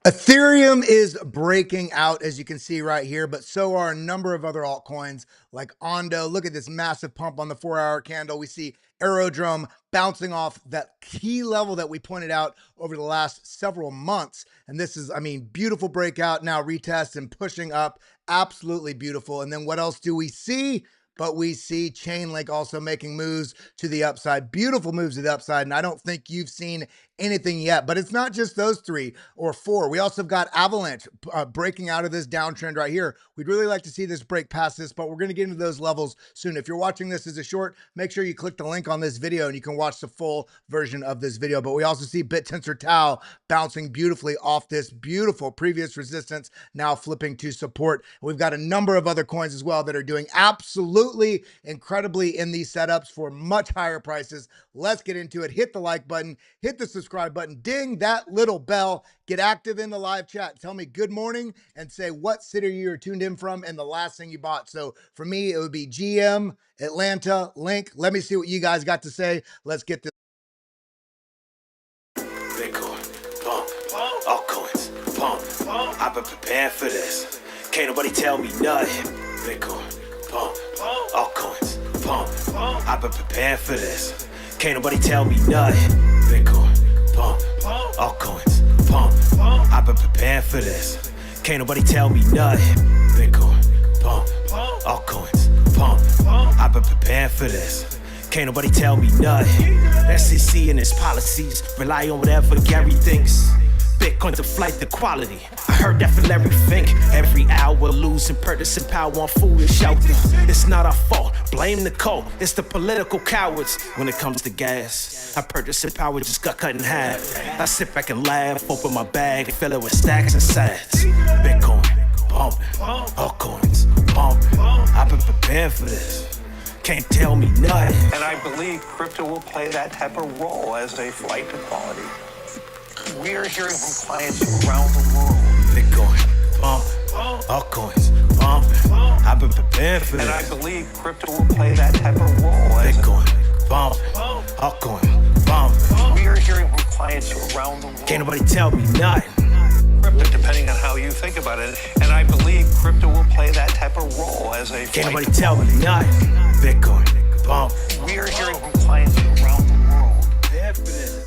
Ethereum is breaking out, as you can see right here, but so are a number of other altcoins like Ondo. Look at this massive pump on the 4-hour candle. We see Aerodrome bouncing off that key level that we pointed out over the last several months. And this is, I mean, beautiful breakout now, retest and pushing up. Absolutely beautiful. And then what else do we see? But we see Chainlink also making moves to the upside, beautiful moves to the upside. And I don't think you've seen anything yet, but it's not just those 3 or 4. We also have got Avalanche breaking out of this downtrend right here. We'd really like to see this break past this, but we're going to get into those levels soon. If you're watching this as a short, make sure you click the link on this video and you can watch the full version of this video. But we also see bittensor Tau bouncing beautifully off this beautiful previous resistance, now flipping to support. We've got a number of other coins as well that are doing absolutely incredibly in these setups for much higher prices. Let's get into it. Hit the like button, hit the subscribe button, ding that little bell, get active in the live chat. Tell me good morning and say what city you're tuned in from and the last thing you bought. So for me, it would be GM, Atlanta, Link. Let me see what you guys got to say. Let's get this. Bitcoin, pump, altcoins, pump. I've been preparing for this. Can't nobody tell me nothing. Bitcoin, pump, altcoins, pump. I've been preparing for this. Can't nobody tell me nothing. Bitcoin, pump, altcoins, pump. I've been preparing for this. Can't nobody tell me nothing. Bitcoin, pump, altcoins, pump. I've been preparing for this. Can't nobody tell me nothing. SEC and its policies rely on whatever Gary thinks. Bitcoin's a flight to quality. I heard that from Larry Fink. Every hour losing purchasing power on foolish shelter. It's not our fault. Blame the coal. It's the political cowards. When it comes to gas, our purchasing power just got cut in half. I sit back and laugh, open my bag and fill it with stacks and sats. Bitcoin pumping, altcoins pumping. I've been preparing for this. Can't tell me nothing. And I believe crypto will play that type of role as a flight to quality. We are hearing from clients around the world. Bitcoin, pumping, altcoins, pumping. I've been preparing for this. And I believe crypto will play that type of role. Bitcoin, pumping, altcoin, pumping. We are hearing from clients around the world. Can't nobody tell me nothing. Crypto, depending on how you think about it. And I believe crypto will play that type of role as a Can't flight nobody to tell quality. me nothing. Bitcoin, pumping. We are hearing from clients around the world. Prepare for this.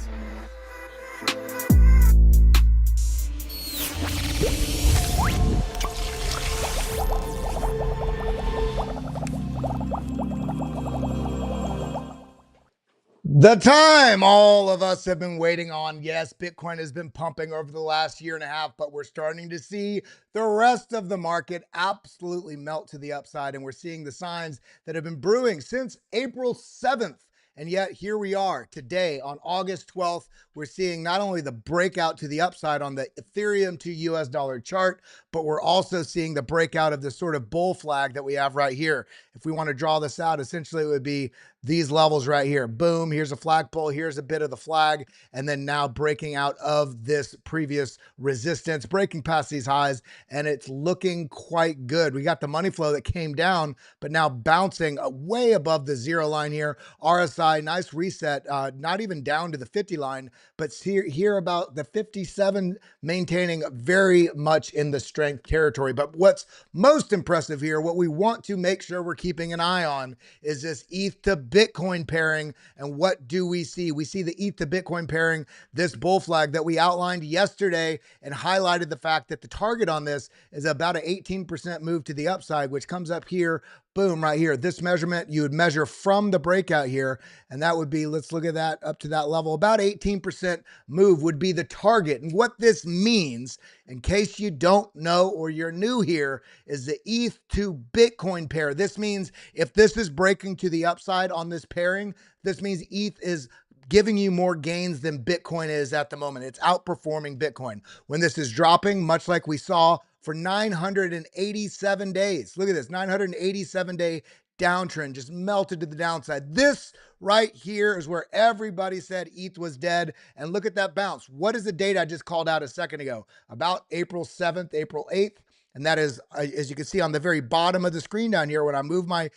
The time all of us have been waiting on. Yes, Bitcoin has been pumping over the last year and a half, but we're starting to see the rest of the market absolutely melt to the upside. And we're seeing the signs that have been brewing since April 7th. And yet here we are today on August 12th. We're seeing not only the breakout to the upside on the Ethereum to US dollar chart, but we're also seeing the breakout of this sort of bull flag that we have right here. If we want to draw this out, essentially it would be these levels right here. Boom, here's a flagpole, here's a bit of the flag, and then now breaking out of this previous resistance, breaking past these highs, and it's looking quite good. We got the money flow that came down, but now bouncing way above the zero line here. RSI, nice reset, not even down to the 50 line, but here about the 57, maintaining very much in the strength territory. But what's most impressive here, what we want to make sure we're keeping an eye on, is this ETH to Bitcoin pairing. And what do we see? We see the ETH to Bitcoin pairing, this bull flag that we outlined yesterday and highlighted the fact that the target on this is about an 18% move to the upside, which comes up here. Boom, right here. This measurement you would measure from the breakout here, and that would be, let's look at that up to that level, about 18% move would be the target. And what this means, in case you don't know or you're new here, is the ETH to Bitcoin pair. This means if this is breaking to the upside on this pairing, this means ETH is giving you more gains than Bitcoin is at the moment. It's outperforming Bitcoin. When this is dropping, much like we saw for 987 days. Look at this, 987-day downtrend, just melted to the downside. This right here is where everybody said ETH was dead. And look at that bounce. What is the date I just called out a second ago? About April 7th, April 8th. And that is, as you can see on the very bottom of the screen down here, when I move my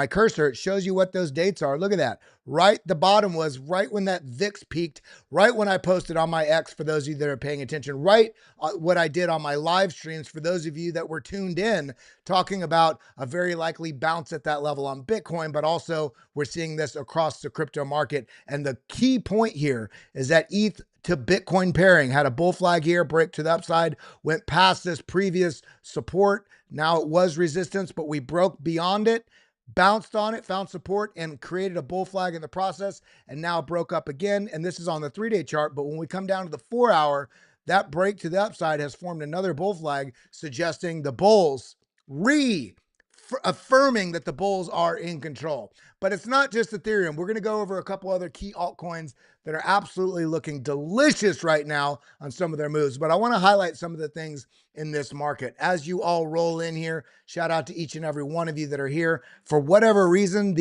cursor, it shows you what those dates are. Look at that. Right, the bottom was right when that VIX peaked, right when I posted on my X, for those of you that are paying attention, right what I did on my live streams for those of you that were tuned in, talking about a very likely bounce at that level on Bitcoin, but also we're seeing this across the crypto market. And the key point here is that ETH to Bitcoin pairing had a bull flag here, break to the upside, went past this previous support. Now it was resistance, but we broke beyond it, bounced on it, found support, and created a bull flag in the process, and now broke up again. And this is on the 3-day chart. But when we come down to the 4-hour, that break to the upside has formed another bull flag, suggesting the bulls affirming that the bulls are in control. But it's not just Ethereum. We're going to go over a couple other key altcoins that are absolutely looking delicious right now on some of their moves. But I want to highlight some of the things in this market. As you all roll in here, shout out to each and every one of you that are here. For whatever reason,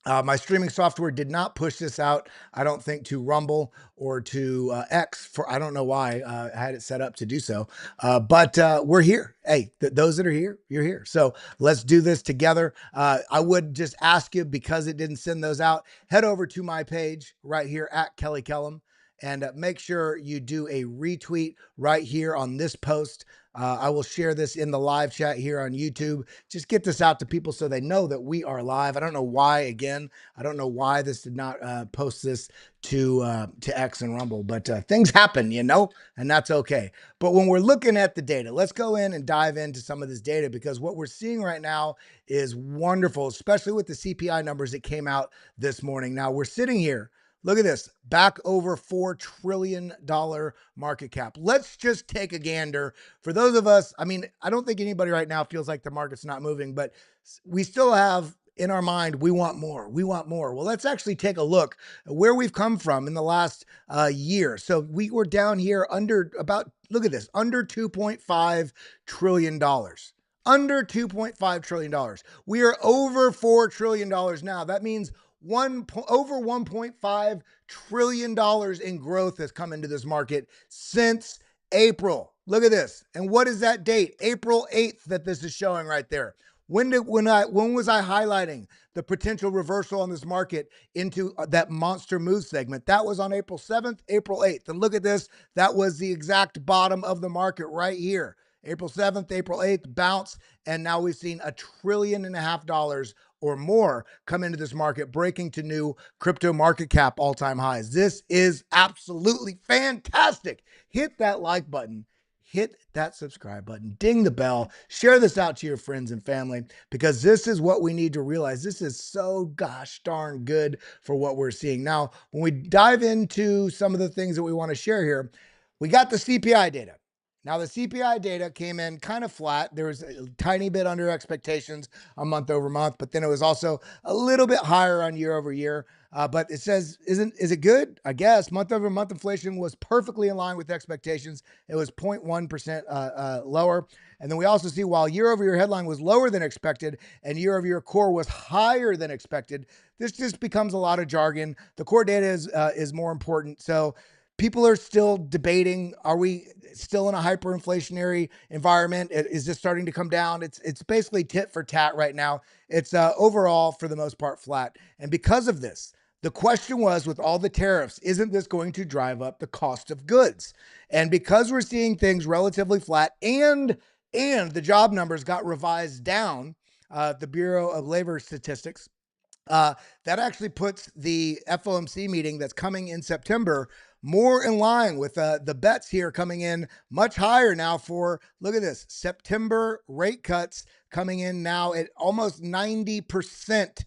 my streaming software did not push this out, I don't think, to Rumble or to X. I don't know why I had it set up to do so. But we're here. Hey, those that are here, you're here. So let's do this together. I would just ask you, because it didn't send those out, head over to my page right here at Kelly Kellam, and make sure you do a retweet right here on this post. I will share this in the live chat here on YouTube. Just get this out to people so they know that we are live. I don't know why, again, I don't know why this did not post this to X and Rumble, but things happen, you know, and that's okay. But when we're looking at the data, let's go in and dive into some of this data, because what we're seeing right now is wonderful, especially with the CPI numbers that came out this morning. Now we're sitting here. Look at this, back over $4 trillion market cap. Let's just take a gander. For those of us, I mean, I don't think anybody right now feels like the market's not moving, but we still have in our mind, we want more, we want more. Well, let's actually take a look at where we've come from in the last year. So we were down here under look at this, under $2.5 trillion. Under $2.5 trillion. We are over $4 trillion now. That means over $1.5 trillion in growth has come into this market since April. Look at this. And what is that date? April 8th that this is showing right there. When was I highlighting the potential reversal on this market into that monster move segment? That was on April 7th, April 8th. And look at this. That was the exact bottom of the market right here. April 7th, April 8th, bounce. And now we've seen $1.5 trillion or more come into this market, breaking to new crypto market cap all-time highs. This is absolutely fantastic. Hit that like button, hit that subscribe button, ding the bell, share this out to your friends and family, because this is what we need to realize. This is so gosh darn good for what we're seeing. Now, when we dive into some of the things that we want to share here, we got the CPI data. Now, the CPI data came in kind of flat. There was a tiny bit under expectations on month over month, but then it was also a little bit higher on year over year. But it says, is it good? I guess month over month inflation was perfectly in line with expectations. It was 0.1% lower. And then we also see, while year over year headline was lower than expected and year over year core was higher than expected, this just becomes a lot of jargon. The core data is more important. So people are still debating, are we still in a hyperinflationary environment? Is this starting to come down? It's basically tit for tat right now. It's overall, for the most part, flat. And because of this, the question was, with all the tariffs, isn't this going to drive up the cost of goods? And because we're seeing things relatively flat, and the job numbers got revised down, the Bureau of Labor Statistics, that actually puts the FOMC meeting that's coming in September more in line with the bets here coming in much higher now for, look at this, September rate cuts coming in now at almost 90%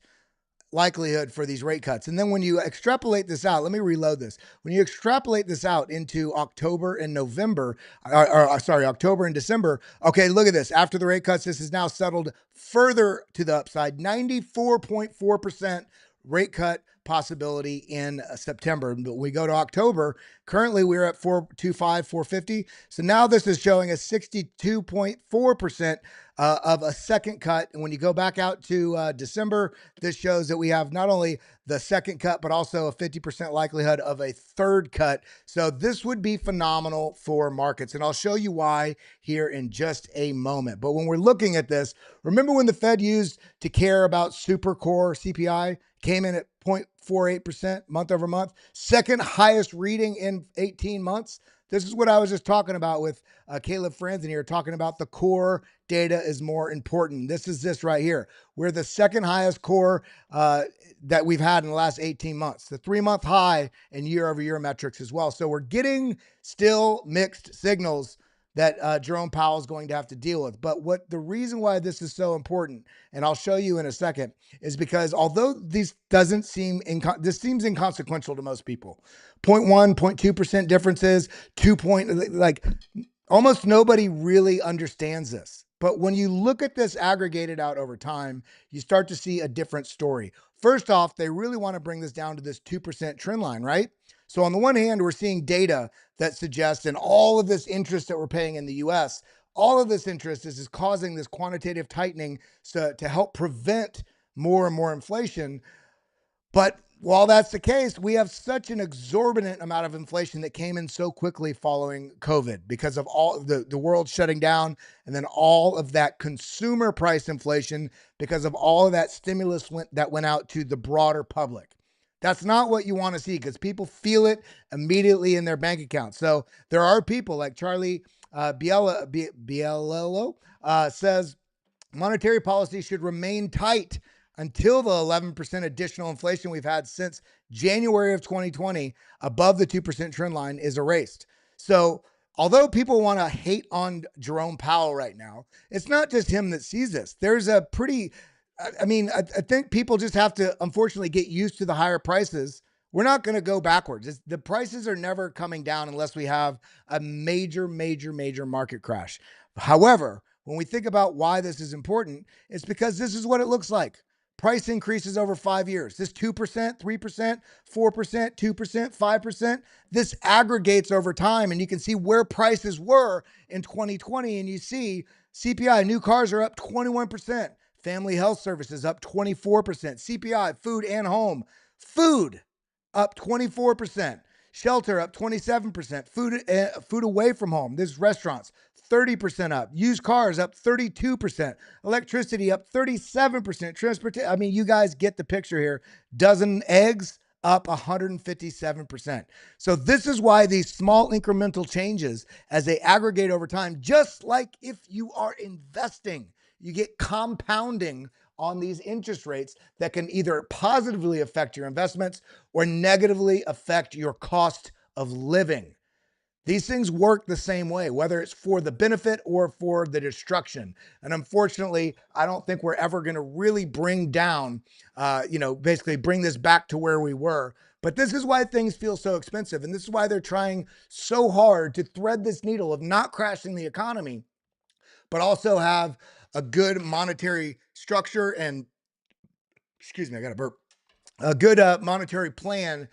likelihood for these rate cuts. And then when you extrapolate this out, let me reload this. When you extrapolate this out into October and November, October and December, okay, look at this. After the rate cuts, this is now settled further to the upside, 94.4% rate cut possibility in September. But when we go to October, currently we're at 425, 450. So now this is showing a 62.4% of a second cut. And when you go back out to December, this shows that we have not only the second cut, but also a 50% likelihood of a third cut. So this would be phenomenal for markets. And I'll show you why here in just a moment. But when we're looking at this, remember when the Fed used to care about super core CPI, came in at 0.48% month over month, second highest reading in 18 months. This is what I was just talking about with Caleb Franzen here, talking about the core data is more important. This is this right here. We're the second highest core that we've had in the last 18 months, the 3-month high and year-over-year metrics as well. So we're getting still mixed signals that Jerome Powell is going to have to deal with. But what the reason why this is so important, and I'll show you in a second, is because although this seems inconsequential to most people, 0.1, 0.2% differences, almost nobody really understands this. But when you look at this aggregated out over time, you start to see a different story. First off, they really want to bring this down to this 2% trend line, right? So on the one hand, we're seeing data that suggests, and all of this interest that we're paying in the US, all of this interest is causing this quantitative tightening to help prevent more and more inflation. But while that's the case, we have such an exorbitant amount of inflation that came in so quickly following COVID because of all the world shutting down, and then all of that consumer price inflation because of all of that stimulus that went out to the broader public. That's not what you want to see because people feel it immediately in their bank account. So there are people like Charlie Bielello says monetary policy should remain tight until the 11% additional inflation we've had since January of 2020 above the 2% trend line is erased. So although people want to hate on Jerome Powell right now, it's not just him that sees this. There's a I think people just have to, unfortunately, get used to the higher prices. We're not going to go backwards. The prices are never coming down unless we have a major market crash. However, when we think about why this is important, it's because this is what it looks like. Price increases over 5 years. This 2%, 3%, 4%, 2%, 5%, this aggregates over time. And you can see where prices were in 2020. And you see CPI, new cars are up 21%. Family health services up 24%. CPI, food and home. Food up 24%. Shelter up 27%. Food away from home. This is restaurants. 30% up. Used cars up 32%. Electricity up 37%. Transportation, you guys get the picture here. Dozen eggs up 157%. So this is why these small incremental changes, as they aggregate over time, just like if you are investing, you get compounding on these interest rates that can either positively affect your investments or negatively affect your cost of living. These things work the same way, whether it's for the benefit or for the destruction. And unfortunately, I don't think we're ever going to really bring down, basically bring this back to where we were. But this is why things feel so expensive. And this is why they're trying so hard to thread this needle of not crashing the economy, but also have a good monetary structure and, I got a burp, a good monetary plan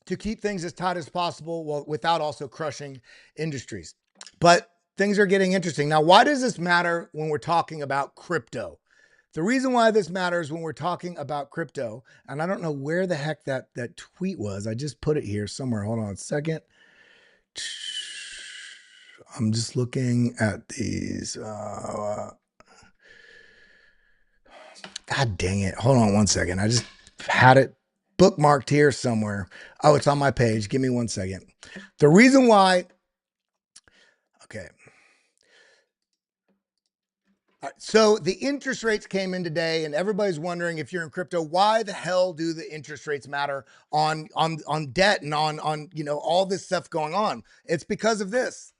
to keep things as tight as possible without also crushing industries. But things are getting interesting. Now, why does this matter when we're talking about crypto? The reason why this matters when we're talking about crypto, and I don't know where the heck that tweet was. I just put it here somewhere. Hold on a second. I'm just looking at these. God dang it. Hold on one second. I just had it bookmarked here somewhere. Oh, it's on my page. Give me 1 second. The reason why. Okay. All right, so the interest rates came in today, and everybody's wondering, if you're in crypto, why the hell do the interest rates matter on debt and on all this stuff going on? It's because of this.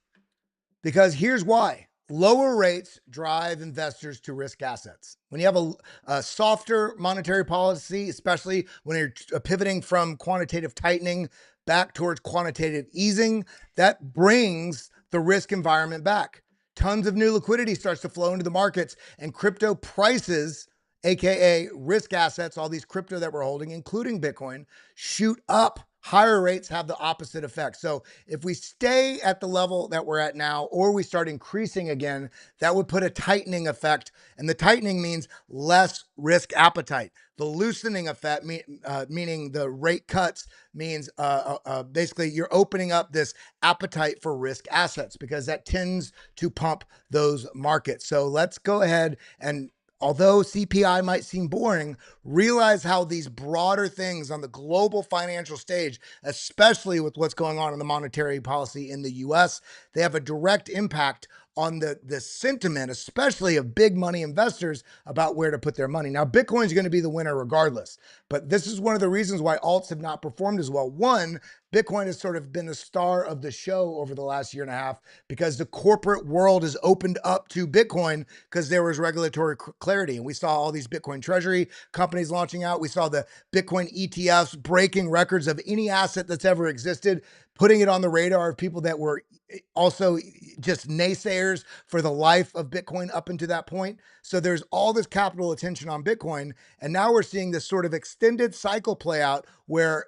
Because here's why. Lower rates drive investors to risk assets. When you have a softer monetary policy, especially when you're pivoting from quantitative tightening back towards quantitative easing, that brings the risk environment back. Tons of new liquidity starts to flow into the markets, and crypto prices AKA risk assets, all these crypto that we're holding, including Bitcoin, shoot up. Higher rates have the opposite effect. So if we stay at the level that we're at now, or we start increasing again, that would put a tightening effect. And the tightening means less risk appetite. The loosening effect, meaning the rate cuts, means basically you're opening up this appetite for risk assets because that tends to pump those markets. So let's go ahead and, although CPI might seem boring, realize how these broader things on the global financial stage, especially with what's going on in the monetary policy in the US, they have a direct impact on the sentiment, especially of big money investors, about where to put their money. Now, Bitcoin is going to be the winner regardless, but this is one of the reasons why alts have not performed as well. One, Bitcoin has sort of been the star of the show over the last year and a half because the corporate world has opened up to Bitcoin because there was regulatory clarity. And we saw all these Bitcoin treasury companies launching out. We saw the Bitcoin ETFs breaking records of any asset that's ever existed, putting it on the radar of people that were also just naysayers for the life of Bitcoin up until that point. So there's all this capital attention on Bitcoin. And now we're seeing this sort of extended cycle play out where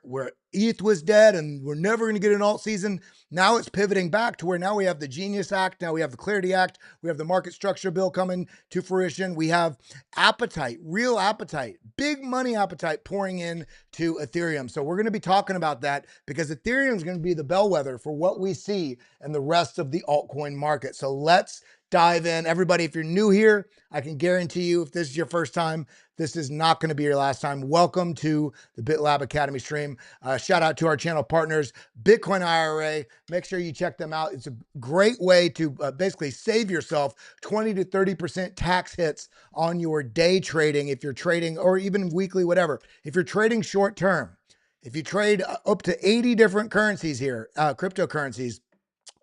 ETH was dead and we're never going to get an alt season. Now it's pivoting back to where now we have the Genius Act. Now we have the Clarity Act. We have the market structure bill coming to fruition. We have appetite, real appetite, big money appetite pouring in to Ethereum. So we're going to be talking about that because Ethereum is going to be the bellwether for what we see in the rest of the altcoin market. So let's dive in. Everybody, if you're new here, I can guarantee you, if this is your first time, this is not going to be your last time. Welcome to the BitLab Academy stream. Shout out to our channel partners, Bitcoin IRA. Make sure you check them out. It's a great way to basically save yourself 20 to 30% tax hits on your day trading if you're trading, or even weekly, whatever. If you're trading short term, if you trade up to 80 different currencies here, cryptocurrencies,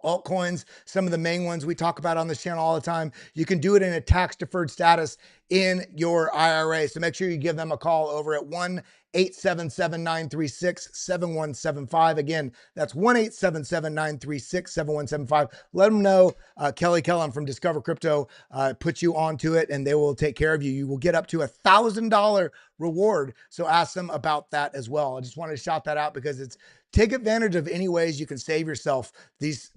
altcoins, some of the main ones we talk about on this channel all the time, you can do it in a tax deferred status in your IRA. So make sure you give them a call over at 1-877-936-7175. Again, that's 1-877-936-7175. Let them know Kellam from Discover Crypto put you onto it and they will take care of you. You will get up to $1,000 reward. So ask them about that as well. I just wanted to shout that out because take advantage of any ways you can save yourself these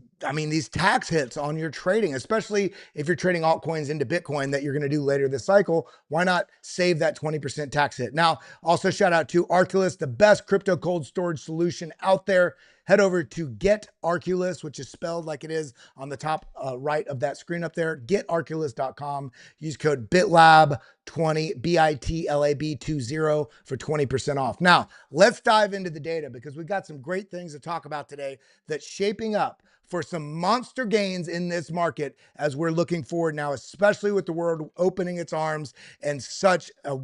tax hits on your trading, especially if you're trading altcoins into Bitcoin that you're going to do later this cycle. Why not save that 20% tax hit? Now, also shout out to Arculus, the best crypto cold storage solution out there. Head over to Get Arculus, which is spelled like it is on the top right of that screen up there, getarculus.com. Use code BITLAB20, BITLAB20 for 20% off. Now, let's dive into the data because we've got some great things to talk about today that's shaping up for some monster gains in this market as we're looking forward now, especially with the world opening its arms and such I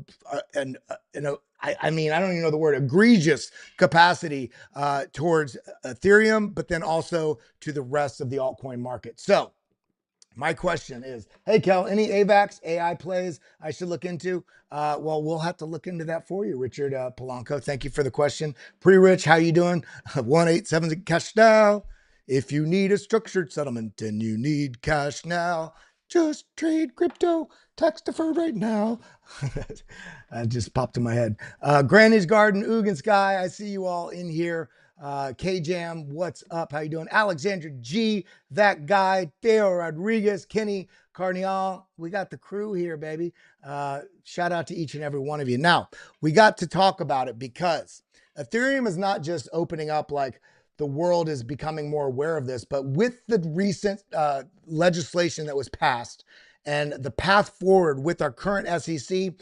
don't even know the word, egregious capacity towards Ethereum, but then also to the rest of the altcoin market. So my question is, hey, Kel, any AVAX AI plays I should look into? Well, we'll have to look into that for you, Richard Polanco. Thank you for the question. Pre-Rich, how you doing? 1-877 cash now. If you need a structured settlement and you need cash now, just trade crypto, tax deferred right now. That just popped in my head. Granny's Garden, Ugin Sky, I see you all in here. K-Jam, what's up? How you doing? Alexandra G, that guy, Theo Rodriguez, Kenny Carnial. We got the crew here, baby. Shout out to each and every one of you. Now, we got to talk about it because Ethereum is not just opening up like the world is becoming more aware of this, but with the recent legislation that was passed and the path forward with our current SEC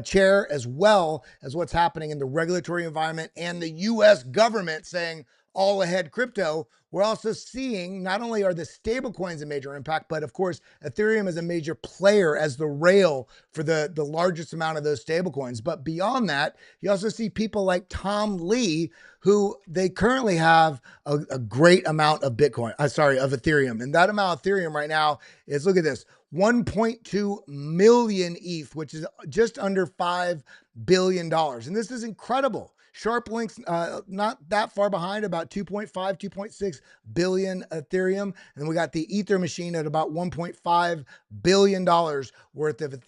chair, as well as what's happening in the regulatory environment and the US government saying all ahead crypto, we're also seeing not only are the stable coins a major impact, but of course, Ethereum is a major player as the rail for the largest amount of those stable coins. But beyond that, you also see people like Tom Lee, who they currently have a great amount of Bitcoin, of Ethereum. And that amount of Ethereum right now is, look at this, 1.2 million ETH, which is just under $5 billion. And this is incredible. Sharp Link's not that far behind, about 2.5, 2.6 billion Ethereum. And we got the Ether machine at about $1.5 billion worth of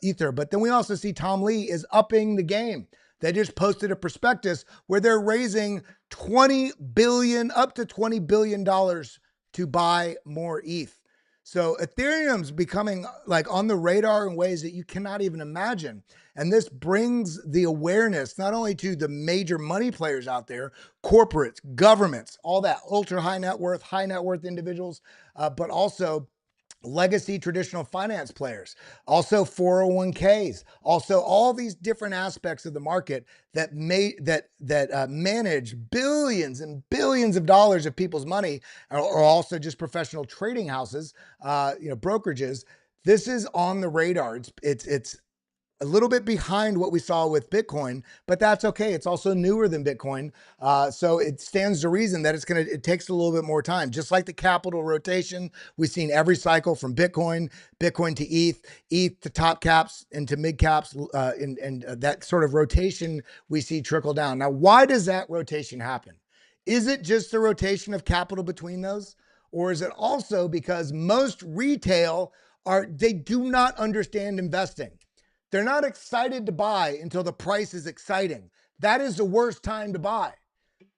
Ether. But then we also see Tom Lee is upping the game. They just posted a prospectus where they're raising up to $20 billion to buy more ETH. So Ethereum's becoming like on the radar in ways that you cannot even imagine. And this brings the awareness not only to the major money players out there, corporates, governments, all that ultra high net worth individuals, but also legacy traditional finance players, also 401ks, also all these different aspects of the market that manage billions and billions of dollars of people's money, or also just professional trading houses, brokerages. This is on the radar. It's a little bit behind what we saw with Bitcoin, but that's okay. It's also newer than Bitcoin. So it stands to reason that it takes a little bit more time. Just like the capital rotation, we've seen every cycle from Bitcoin to ETH to top caps and to mid caps, and that sort of rotation we see trickle down. Now, why does that rotation happen? Is it just the rotation of capital between those? Or is it also because most retail they do not understand investing? They're not excited to buy until the price is exciting. That is the worst time to buy.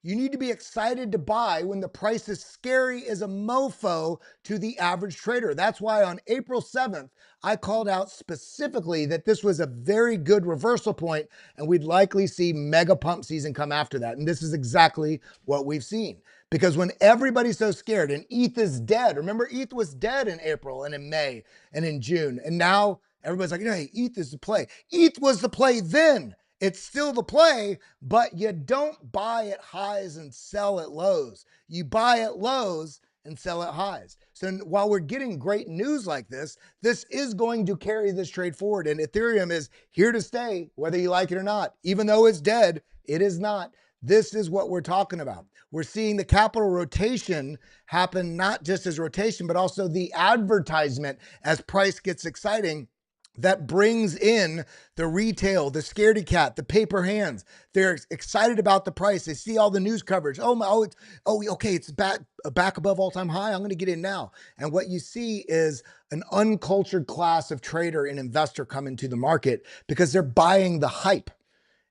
You need to be excited to buy when the price is scary as a mofo to the average trader. That's why on April 7th, I called out specifically that this was a very good reversal point and we'd likely see mega pump season come after that. And this is exactly what we've seen. Because when everybody's so scared and ETH is dead, remember ETH was dead in April and in May and in June. And now everybody's like, hey, ETH is the play. ETH was the play then. It's still the play, but you don't buy at highs and sell at lows. You buy at lows and sell at highs. So while we're getting great news like this is going to carry this trade forward. And Ethereum is here to stay, whether you like it or not. Even though it's dead, it is not. This is what we're talking about. We're seeing the capital rotation happen, not just as rotation, but also the advertisement as price gets exciting. That brings in the retail, the scaredy cat, the paper hands. They're excited about the price. They see all the news coverage. Okay, it's back above all-time high. I'm going to get in now. And what you see is an uncultured class of trader and investor come into the market because they're buying the hype.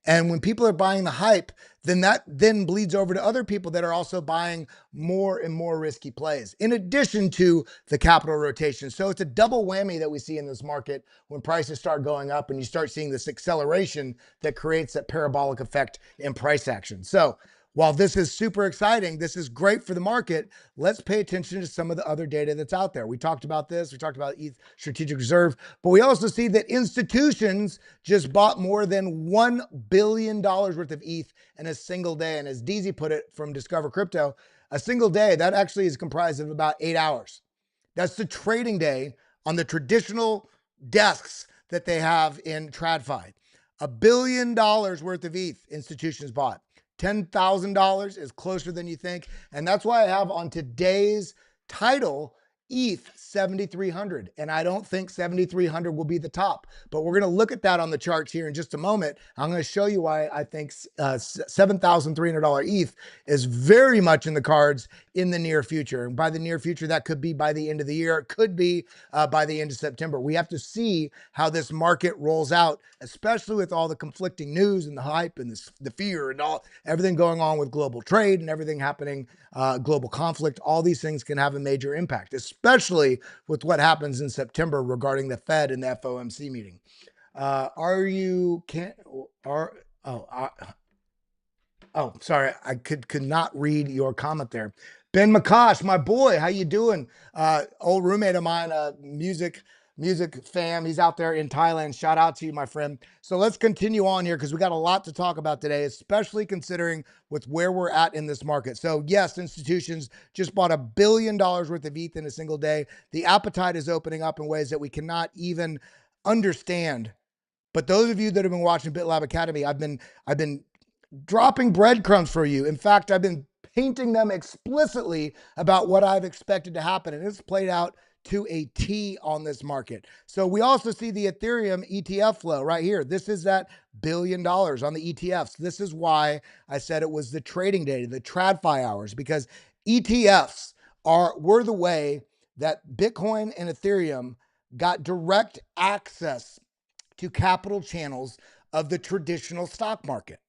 And when people are buying the hype, then that then bleeds over to other people that are also buying more and more risky plays, in addition to the capital rotation. So it's a double whammy that we see in this market when prices start going up and you start seeing this acceleration that creates that parabolic effect in price action. So while this is super exciting, this is great for the market, let's pay attention to some of the other data that's out there. We talked about this, we talked about ETH strategic reserve, but we also see that institutions just bought more than $1 billion worth of ETH in a single day. And as DZ put it from Discover Crypto, a single day, that actually is comprised of about 8 hours. That's the trading day on the traditional desks that they have in TradFi. $1 billion worth of ETH institutions bought. $10,000 is closer than you think. And that's why I have on today's title, ETH 7,300. And I don't think 7,300 will be the top, but we're going to look at that on the charts here in just a moment. I'm going to show you why I think $7,300 ETH is very much in the cards in the near future. And by the near future, that could be by the end of the year. It could be by the end of September. We have to see how this market rolls out, especially with all the conflicting news and the hype and the fear and everything going on with global trade and everything happening, global conflict. All these things can have a major impact, especially with what happens in September regarding the Fed and the FOMC meeting. Sorry, I could not read your comment there. Ben McCosh, my boy, how you doing? Old roommate of mine, music fam. He's out there in Thailand. Shout out to you, my friend. So let's continue on here because we got a lot to talk about today, especially considering with where we're at in this market. So yes, institutions just bought $1 billion worth of ETH in a single day. The appetite is opening up in ways that we cannot even understand. But those of you that have been watching BitLab Academy, I've been dropping breadcrumbs for you. In fact, I've been painting them explicitly about what I've expected to happen. And it's played out to a T on this market. So we also see the Ethereum ETF flow right here. This is that $1 billion on the ETFs. This is why I said it was the trading data, the TradFi hours, because ETFs were the way that Bitcoin and Ethereum got direct access to capital channels of the traditional stock market,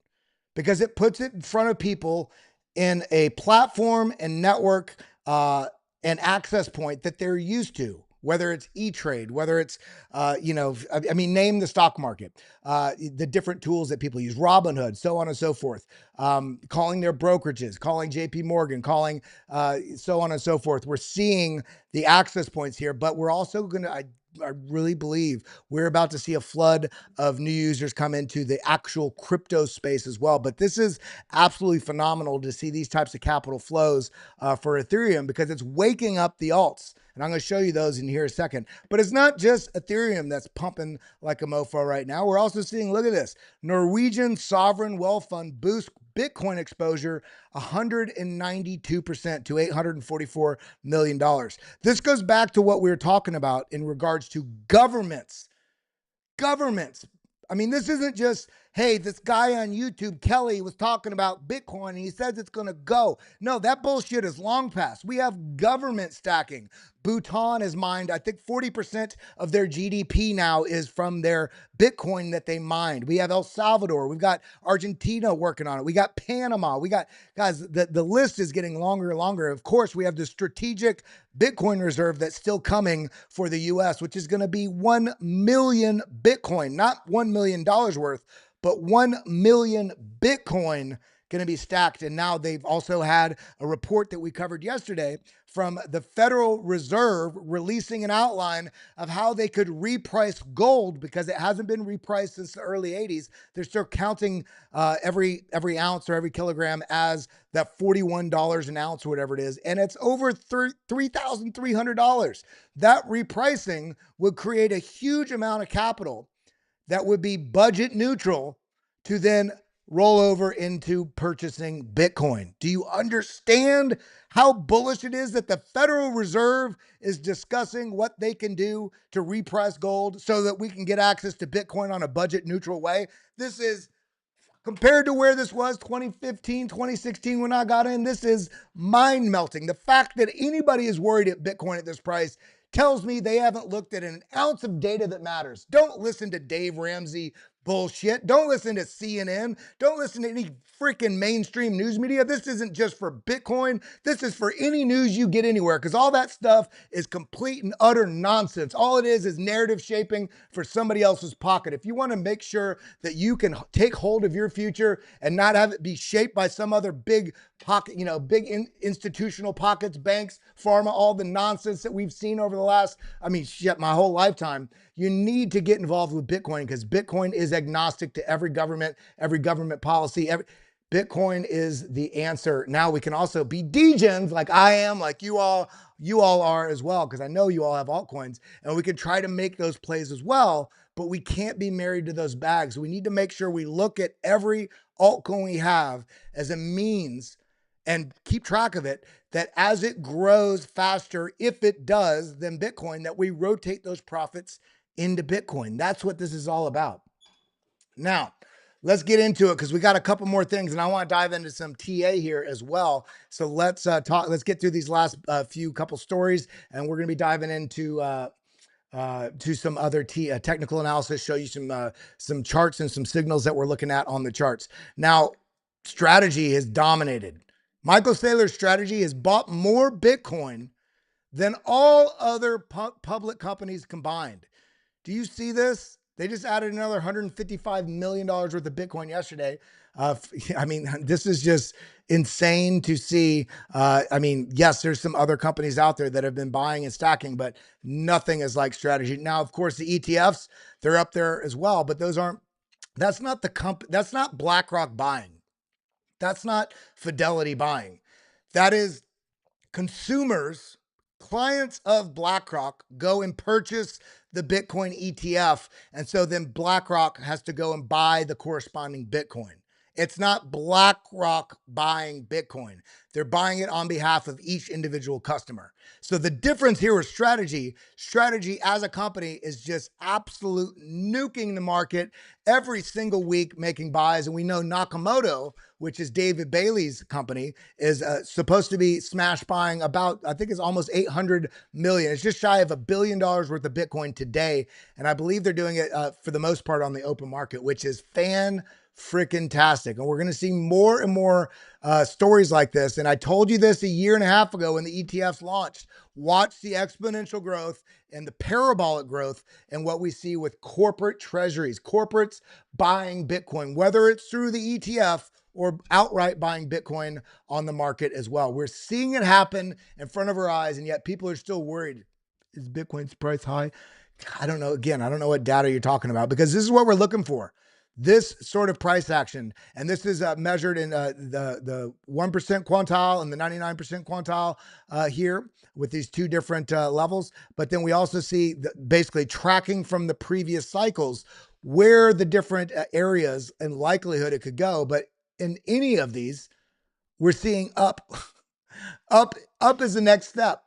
because it puts it in front of people in a platform and network and access point that they're used to, whether it's E-Trade, whether it's, name the stock market, the different tools that people use, Robinhood, so on and so forth, calling their brokerages, calling JP Morgan, calling so on and so forth. We're seeing the access points here, but we're also going to, I really believe we're about to see a flood of new users come into the actual crypto space as well. But this is absolutely phenomenal to see these types of capital flows for Ethereum, because it's waking up the alts. And I'm going to show you those in here a second. But it's not just Ethereum that's pumping like a mofo right now. We're also seeing, look at this, Norwegian sovereign wealth fund boost Bitcoin exposure 192% to $844 million. This goes back to what we were talking about in regards to governments. I mean, this isn't just, hey, this guy on YouTube, Kelly, was talking about Bitcoin and he says it's going to go. No, that bullshit is long past. We have government stacking. Bhutan has mined, I think 40% of their GDP now is from their Bitcoin that they mined. We have El Salvador. We've got Argentina working on it. We got Panama. We got, guys, the list is getting longer and longer. Of course, we have the strategic Bitcoin reserve that's still coming for the US, which is going to be 1 million Bitcoin, not $1 million worth, but 1 million Bitcoin going to be stacked. And now they've also had a report that we covered yesterday from the Federal Reserve releasing an outline of how they could reprice gold, because it hasn't been repriced since the early 80s. They're still counting every ounce or every kilogram as that $41 an ounce or whatever it is. And it's over $3,300. That repricing would create a huge amount of capital that would be budget neutral to then roll over into purchasing Bitcoin. Do you understand how bullish it is that the Federal Reserve is discussing what they can do to reprice gold so that we can get access to Bitcoin on a budget neutral way? This is, compared to where this was 2015, 2016 when I got in, this is mind melting. The fact that anybody is worried at Bitcoin at this price tells me they haven't looked at an ounce of data that matters. Don't listen to Dave Ramsey bullshit. Don't listen to CNN. Don't listen to any freaking mainstream news media. This isn't just for Bitcoin. This is for any news you get anywhere, because all that stuff is complete and utter nonsense. All it is narrative shaping for somebody else's pocket. If you want to make sure that you can take hold of your future and not have it be shaped by some other big pocket, institutional pockets, banks, pharma, all the nonsense that we've seen over the last, my whole lifetime, you need to get involved with Bitcoin, because Bitcoin is agnostic to every government policy. Bitcoin is the answer. Now we can also be degens like I am, like you all are as well, because I know you all have altcoins, and we can try to make those plays as well, but we can't be married to those bags. We need to make sure we look at every altcoin we have as a means and keep track of it, that as it grows faster, if it does, than Bitcoin, that we rotate those profits into Bitcoin. That's what this is all about. Now, let's get into it, because we got a couple more things, and I want to dive into some TA here as well. So let's talk. Let's get through these last couple stories, and we're going to be diving into to some other technical analysis, show you some charts and some signals that we're looking at on the charts. Now, strategy has dominated. Michael Saylor's strategy has bought more Bitcoin than all other public companies combined. Do you see this? They just added another $155 million worth of Bitcoin yesterday. This is just insane to see. Yes, there's some other companies out there that have been buying and stacking, but nothing is like strategy. Now, of course, the ETFs, they're up there as well, but that's not BlackRock buying. That's not Fidelity buying. That is consumers, clients of BlackRock, go and purchase the Bitcoin ETF. And so then BlackRock has to go and buy the corresponding Bitcoin. It's not BlackRock buying Bitcoin. They're buying it on behalf of each individual customer. So the difference here is strategy. Strategy as a company is just absolute nuking the market every single week, making buys. And we know Nakamoto, which is David Bailey's company, is supposed to be smash buying about, I think it's almost 800 million. It's just shy of $1 billion worth of Bitcoin today. And I believe they're doing it for the most part on the open market, which is freaking-tastic. And we're going to see more and more stories like this. And I told you this a year and a half ago when the ETFs launched. Watch the exponential growth and the parabolic growth and what we see with corporate treasuries, corporates buying Bitcoin, whether it's through the ETF or outright buying Bitcoin on the market as well. We're seeing it happen in front of our eyes, and yet people are still worried. Is Bitcoin's price high? I don't know. Again, I don't know what data you're talking about, because this is what we're looking for. This sort of price action, and this is measured in the 1% quantile and the 99% quantile here with these two different levels. But then we also see basically tracking from the previous cycles where the different areas and likelihood it could go. But in any of these, we're seeing up. Up is the next step.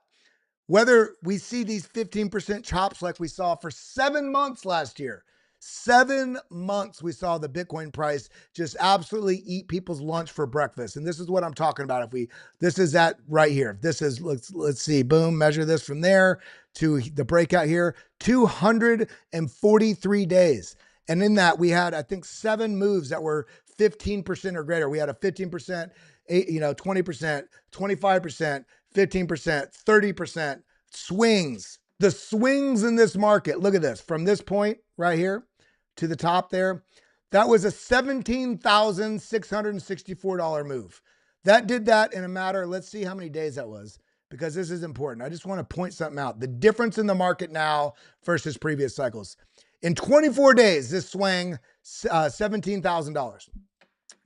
Whether we see these 15% chops like we saw for 7 months last year, 7 months we saw the Bitcoin price just absolutely eat people's lunch for breakfast. And this is what I'm talking about. This is that right here. This is, let's see, boom, measure this from there to the breakout here, 243 days. And in that we had, I think, 7 moves that were 15% or greater. We had a 15%, 20%, 25%, 15%, 30% swings. The swings in this market, look at this, from this point right here to the top there, that was a $17,664 move. That did that in a matter, let's see how many days that was, because this is important. I just want to point something out. The difference in the market now versus previous cycles. In 24 days, this swang $17,000.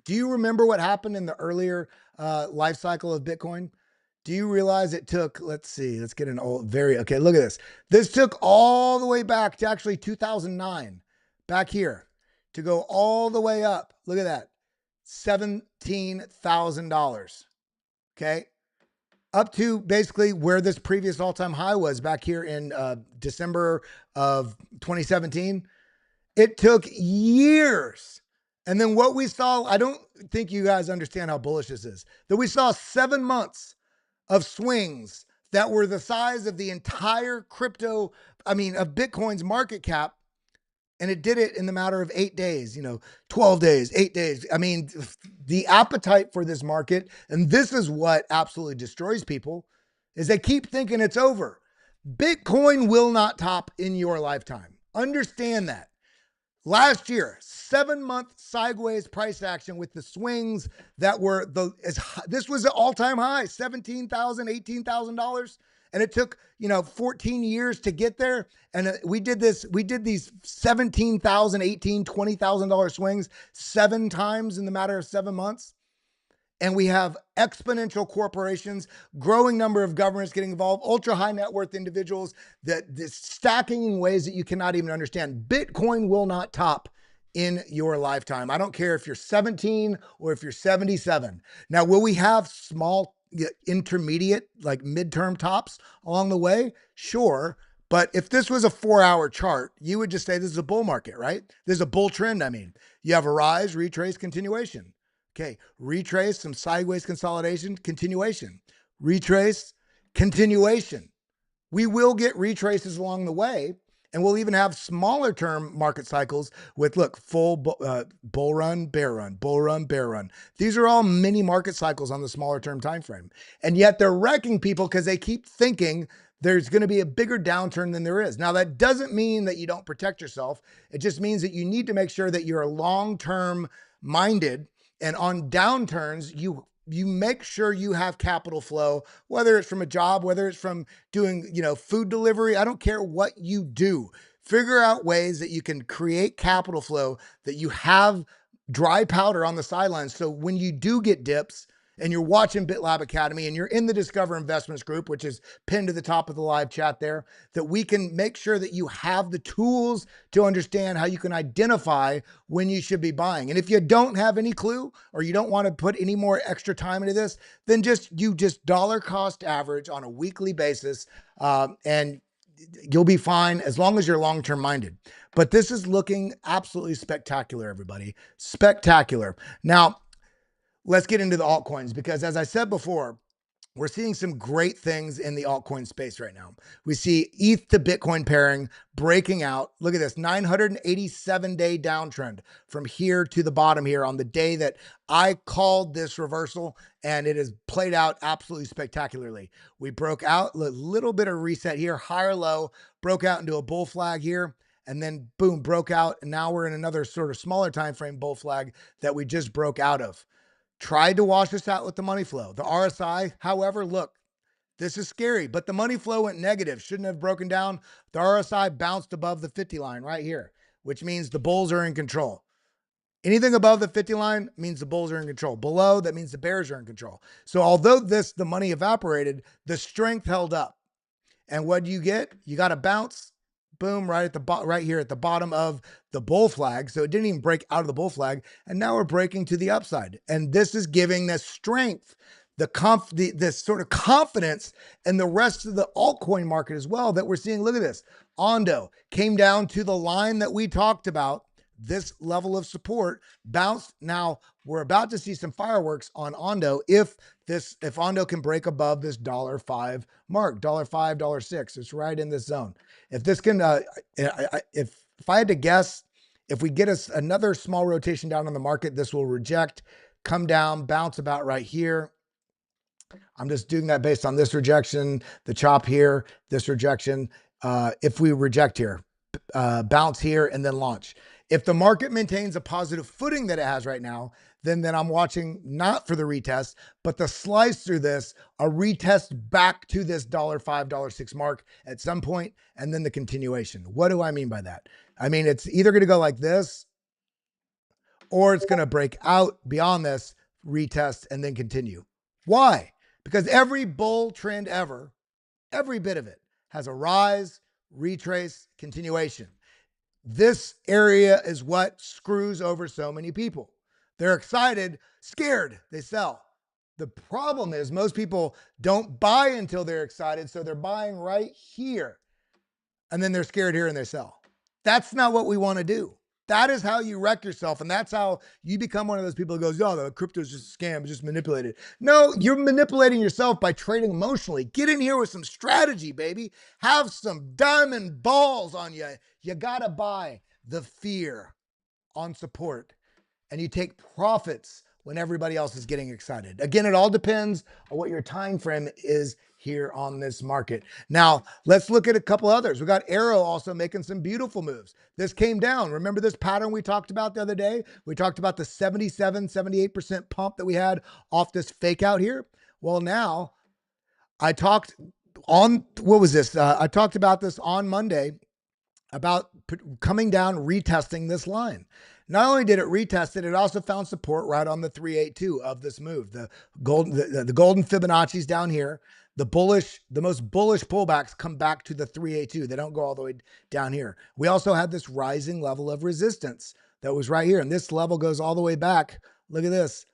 Do you remember what happened in the earlier life cycle of Bitcoin? Do you realize it took, let's see, let's get an old, okay, look at this. This took all the way back to actually 2009, back here, to go all the way up. Look at that, $17,000, okay? Up to basically where this previous all-time high was back here in December of 2017. It took years. And then what we saw, I don't think you guys understand how bullish this is, that we saw 7 months of swings that were the size of the entire of Bitcoin's market cap. And it did it in the matter of 8 days, 12 days, 8 days. I mean, the appetite for this market, and this is what absolutely destroys people, is they keep thinking it's over. Bitcoin will not top in your lifetime. Understand that. Last year, 7-month sideways price action with the swings that were this was an all-time high, $17,000, $18,000. And it took, 14 years to get there. And we did these $17,000, $18,000, $20,000 swings 7 times in the matter of 7 months. And we have exponential corporations, growing number of governments getting involved, ultra high net worth individuals, that stacking in ways that you cannot even understand. Bitcoin will not top in your lifetime. I don't care if you're 17 or if you're 77. Now, will we have small intermediate, like midterm tops along the way? Sure. But if this was a 4-hour chart, you would just say this is a bull market, right? This is a bull trend. You have a rise, retrace, continuation. Okay, retrace, some sideways consolidation, continuation. Retrace, continuation. We will get retraces along the way, and we'll even have smaller term market cycles with, full bull run, bear run, bull run, bear run. These are all mini market cycles on the smaller term time frame. And yet they're wrecking people because they keep thinking there's going to be a bigger downturn than there is. Now, that doesn't mean that you don't protect yourself. It just means that you need to make sure that you're long-term minded. And on downturns, you make sure you have capital flow, whether it's from a job, whether it's from doing, food delivery. I don't care what you do. Figure out ways that you can create capital flow, that you have dry powder on the sidelines. So when you do get dips, and you're watching BitLab Academy and you're in the Discover Investments group, which is pinned to the top of the live chat there, that we can make sure that you have the tools to understand how you can identify when you should be buying. And if you don't have any clue, or you don't want to put any more extra time into this, then just dollar cost average on a weekly basis, and you'll be fine as long as you're long-term minded. But this is looking absolutely spectacular, everybody. Spectacular. Now, let's get into the altcoins, because as I said before, we're seeing some great things in the altcoin space right now. We see ETH to Bitcoin pairing breaking out. Look at this 987-day downtrend from here to the bottom here on the day that I called this reversal, and it has played out absolutely spectacularly. We broke out a little bit of reset here, higher low, broke out into a bull flag here, and then boom, broke out. And now we're in another sort of smaller time frame bull flag that we just broke out of. Tried to wash us out with the money flow. The RSI, however, look, this is scary, but the money flow went negative. Shouldn't have broken down. The RSI bounced above the 50 line right here, which means the bulls are in control. Anything above the 50 line means the bulls are in control. Below, that means the bears are in control. So although the money evaporated, the strength held up. And what do you get? You got a bounce. Boom, right here at the bottom of the bull flag. So it didn't even break out of the bull flag. And now we're breaking to the upside. And this is giving the strength, this sort of confidence in the rest of the altcoin market as well that we're seeing. Look at this. Ondo came down to the line that we talked about, this level of support, bounced. Now we're about to see some fireworks on Ondo if Ondo can break above this $5 mark, $5, $6. It's right in this zone. If this can, if I had to guess, if we get us another small rotation down on the market, this will reject, come down, bounce about right here. I'm just doing that based on this rejection, the chop here, this rejection. If we reject here, bounce here, and then launch. If the market maintains a positive footing that it has right now, then I'm watching not for the retest, but the slice through this, a retest back to this $5, $6 mark at some point, and then the continuation. What do I mean by that? I mean, it's either going to go like this, or it's going to break out beyond this, retest, and then continue. Why? Because every bull trend ever, every bit of it, has a rise, retrace, continuation. This area is what screws over so many people. They're excited, scared, they sell. The problem is most people don't buy until they're excited, so they're buying right here. And then they're scared here and they sell. That's not what we want to do. That is how you wreck yourself. And that's how you become one of those people who goes, oh, the crypto is just a scam, it's just manipulated. No, you're manipulating yourself by trading emotionally. Get in here with some strategy, baby. Have some diamond balls on you. You got to buy the fear on support, and you take profits when everybody else is getting excited. Again, it all depends on what your time frame is here on this market. Now, let's look at a couple others. We got Arrow also making some beautiful moves. This came down. Remember this pattern we talked about the other day? We talked about the 77, 78% pump that we had off this fake out here. Well, now I talked on, what was this? I talked about this on Monday about coming down, retesting this line. Not only did it retest it, it also found support right on the 382 of this move. The golden Fibonacci's down here. The most bullish pullbacks come back to the 382. They don't go all the way down here. We also had this rising level of resistance that was right here. And this level goes all the way back. Look at this.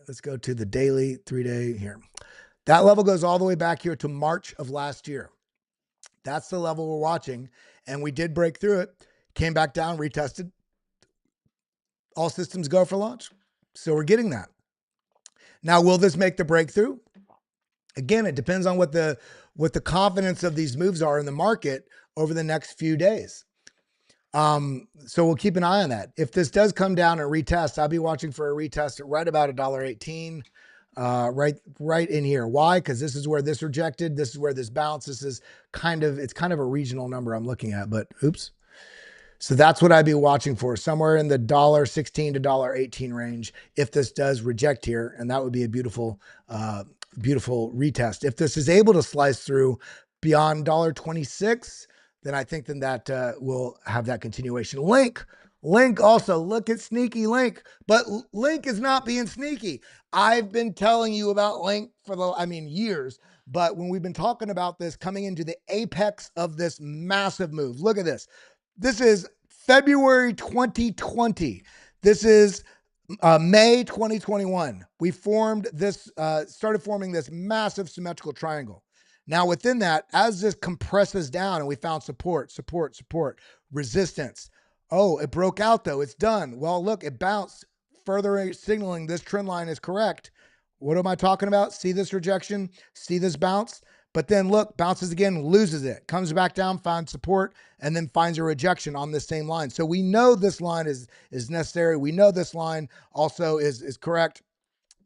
Let's go to the daily 3-day here. That level goes all the way back here to March of last year. That's the level we're watching. And we did break through it, came back down, retested. All systems go for launch. So we're getting that. Now, will this make the breakthrough? Again, it depends on what the confidence of these moves are in the market over the next few days. So we'll keep an eye on that. If this does come down and retest, I'll be watching for a retest at right about $1.18, right in here. Why? Because this is where this rejected. This is where this bounced. This is it's kind of a regional number I'm looking at, but oops. So that's what I'd be watching for, somewhere in the $1.16 to $1.18 range if this does reject here. And that would be a beautiful, beautiful retest. If this is able to slice through beyond $1.26, then I think that will have that continuation. Link Link also, look at sneaky Link, but Link is not being sneaky. I've been telling you about Link for years, but when we've been talking about this coming into the apex of this massive move, look at this. This is February 2020. This is May 2021. We started forming this massive symmetrical triangle. Now within that, as this compresses down and we found support, resistance. Oh, it broke out though. It's done. Well, look, it bounced, further signaling this trend line is correct. What am I talking about? See this rejection? See this bounce? But then look, bounces again, loses it, comes back down, finds support, and then finds a rejection on this same line. So we know this line is necessary. We know this line also is correct.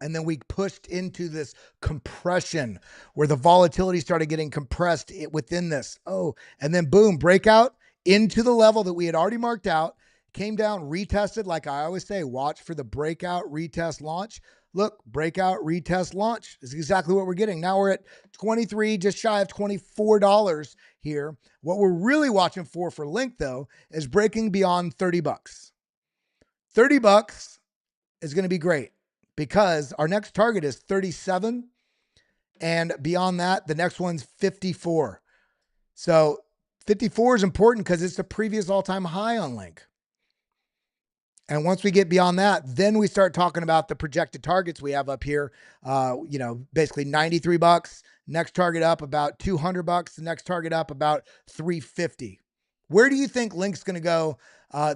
And then we pushed into this compression where the volatility started getting compressed within this. Oh, and then boom, breakout into the level that we had already marked out, came down, retested. Like I always say, watch for the breakout, retest, launch. Look, breakout, retest, launch is exactly what we're getting. Now we're at 23, just shy of $24 here. What we're really watching for Link though, is breaking beyond 30 bucks. 30 bucks is going to be great because our next target is 37. And beyond that, the next one's 54. So 54 is important because it's the previous all-time high on Link. And once we get beyond that, then we start talking about the projected targets we have up here. Basically 93 bucks. Next target up about 200 bucks. The next target up about 350. Where do you think Link's going to go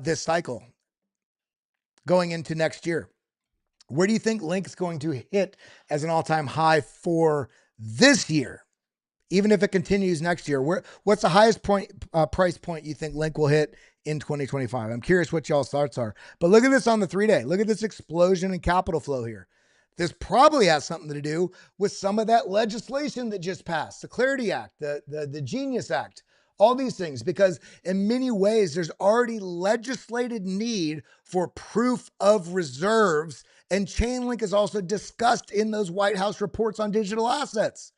this cycle going into next year? Where do you think Link's going to hit as an all-time high for this year? Even if it continues next year, what's the highest price point you think Link will hit in 2025? I'm curious what y'all's thoughts are. But look at this on the 3-day. Look at this explosion in capital flow here. This probably has something to do with some of that legislation that just passed, the Clarity Act, the Genius Act, all these things, because in many ways, there's already legislated need for proof of reserves, and Chainlink is also discussed in those White House reports on digital assets.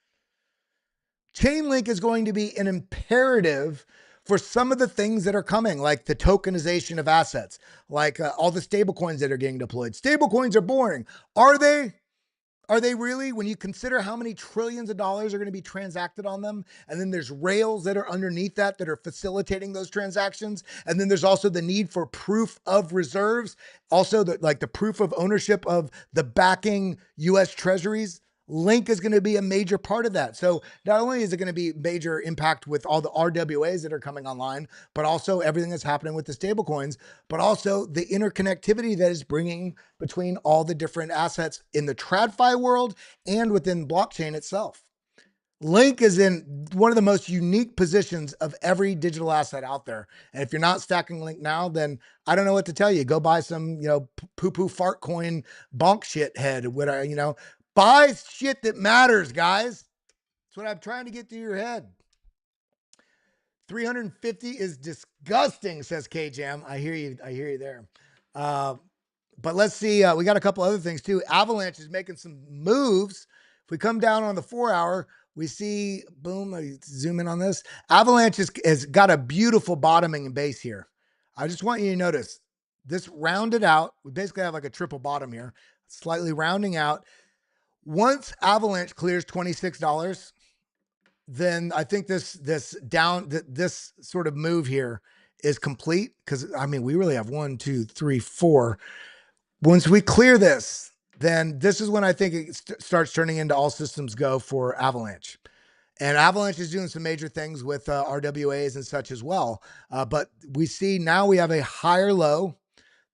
Chainlink is going to be an imperative for some of the things that are coming, like the tokenization of assets, like all the stable coins that are getting deployed. Stable coins are boring. Are they? Are they really? When you consider how many trillions of dollars are going to be transacted on them, and then there's rails that are underneath that are facilitating those transactions, and then there's also the need for proof of reserves, also the proof of ownership of the backing U.S. treasuries. Link is going to be a major part of that. So not only is it going to be major impact with all the RWAs that are coming online, but also everything that's happening with the stable coins, but also the interconnectivity that is bringing between all the different assets in the TradFi world and within blockchain itself. Link is in one of the most unique positions of every digital asset out there. And if you're not stacking Link now, then I don't know what to tell you. Go buy some, poo-poo fart coin bonk shit head, buy shit that matters, guys. That's what I'm trying to get through your head. 350 is disgusting, says K-Jam. I hear you there. But let's see. We got a couple other things too. Avalanche is making some moves. If we come down on the 4-hour, we see, boom, let me zoom in on this. Avalanche has got a beautiful bottoming and base here. I just want you to notice this rounded out. We basically have like a triple bottom here, slightly rounding out. Once Avalanche clears $26, then I think this sort of move here is complete, because we really have 1, 2, 3, 4. Once we clear this, then this is when I think it starts turning into all systems go for Avalanche. And Avalanche is doing some major things with RWAs and such as well. But we see now we have a higher low.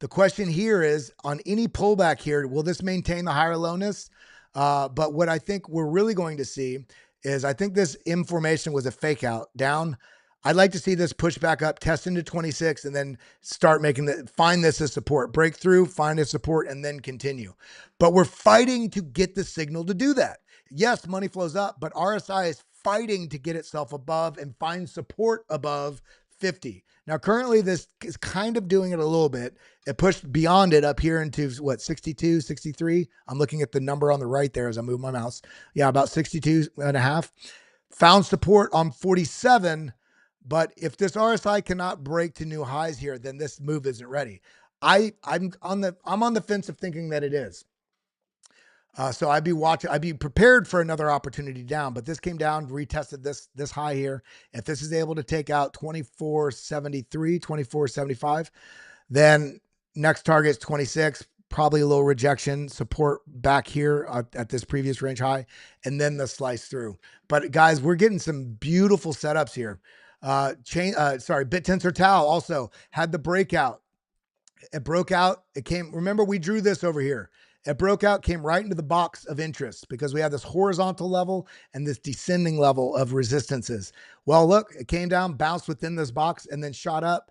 The question here is, on any pullback here, will this maintain the higher lowness? But what I think we're really going to see is, I think this M formation was a fake out down. I'd like to see this push back up, test into 26, and then start find this as support, break through, find a support, and then continue. But we're fighting to get the signal to do that. Yes, money flows up, but RSI is fighting to get itself above and find support above 50. Now, currently this is kind of doing it a little bit. It pushed beyond it up here into 62, 63. I'm looking at the number on the right there as I move my mouse. Yeah, about 62 and a half. Found support on 47, But if this RSI cannot break to new highs here, then this move isn't ready. I'm on the fence of thinking that it is. So I'd be prepared for another opportunity down, but this came down, retested this high here. If this is able to take out 2473, 2475, then next target is 26, probably a little rejection, support back here at this previous range high, and then the slice through. But guys, we're getting some beautiful setups here. BitTensor Tau also had the breakout. It broke out. It came, remember we drew this over here. It broke out, came right into the box of interest because we have this horizontal level and this descending level of resistances. Well, look, it came down, bounced within this box, and then shot up,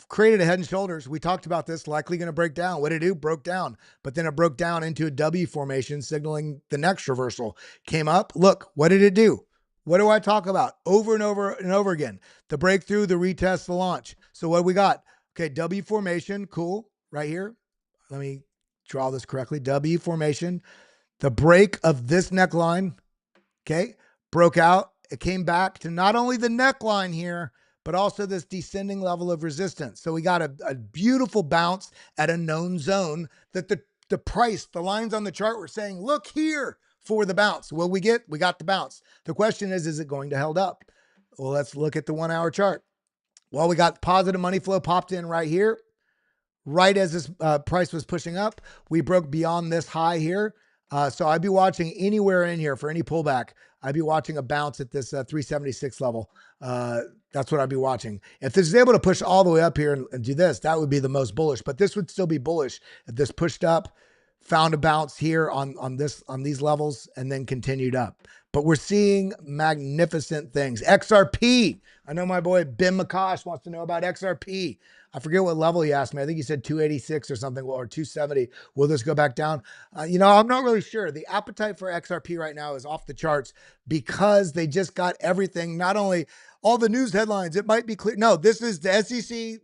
created a head and shoulders. We talked about this, likely going to break down. What did it do? Broke down, but then it broke down into a W formation, signaling the next reversal. Came up. Look, what did it do? What do I talk about over and over and over again? The breakthrough, the retest, the launch. So what we got? Okay, W formation, cool, right here. Let me draw this correctly. W formation, the break of this neckline, okay, broke out. It came back to not only the neckline here, but also this descending level of resistance. So we got a beautiful bounce at a known zone that the price, the lines on the chart were saying, look here for the bounce. Well, we got the bounce. The question is it going to hold up? Well, let's look at the 1 hour chart. Well, we got positive money flow popped in right here. Right as this price was pushing up, we broke beyond this high here. So I'd be watching anywhere in here for any pullback. I'd be watching a bounce at this 376 level. That's what I'd be watching. If this is able to push all the way up here and do this, that would be the most bullish. But this would still be bullish if this pushed up, found a bounce here on these levels, and then continued up. But we're seeing magnificent things. XRP. I know my boy Ben McCosh wants to know about XRP. I forget what level he asked me. I think he said 286 or something, or 270. Will this go back down? I'm not really sure. The appetite for XRP right now is off the charts because they just got everything, not only all the news headlines, it might be clear. No, this is the SEC,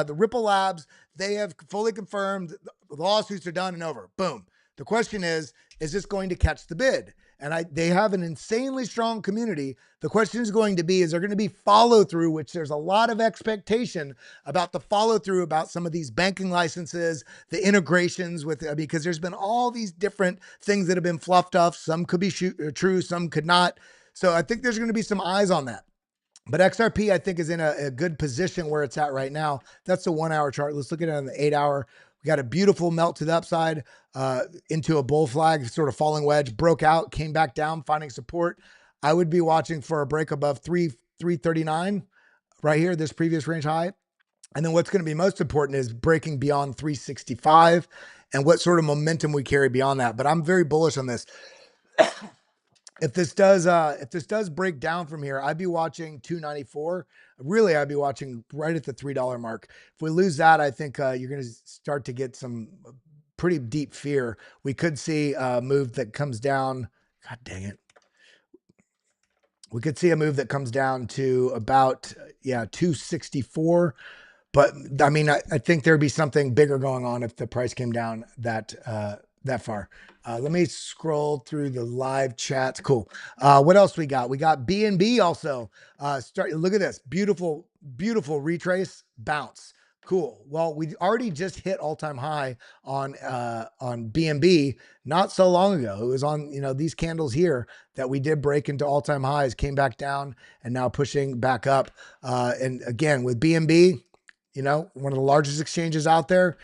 the Ripple Labs. They have fully confirmed the lawsuits are done and over. Boom. The question is this going to catch the bid? And they have an insanely strong community. The question is going to be, is there going to be follow through, which there's a lot of expectation about the follow through about some of these banking licenses, the integrations with, because there's been all these different things that have been fluffed up. Some could be true, some could not. So I think there's going to be some eyes on that. But XRP, I think, is in a good position where it's at right now. That's the 1 hour chart. Let's look at it on the 8 hour. We got a beautiful melt to the upside into a bull flag, sort of falling wedge, broke out, came back down, finding support. I would be watching for a break above 339 right here, this previous range high. And then what's going to be most important is breaking beyond 365 and what sort of momentum we carry beyond that. But I'm very bullish on this. If this does break down from here, I'd be watching 294. Really, I'd be watching right at the $3 mark. If we lose that, I think you're going to start to get some pretty deep fear. We could see a move that comes down. God dang it. We could see a move that comes down to about, 264. But I mean, I think there'd be something bigger going on if the price came down that far. Let me scroll through the live chats. Cool. What else we got? We got BNB also. Look at this. Beautiful, beautiful retrace bounce. Cool. Well, we already just hit all-time high on BNB not so long ago. It was on, these candles here that we did break into all-time highs, came back down, and now pushing back up. And again, with BNB, one of the largest exchanges out there.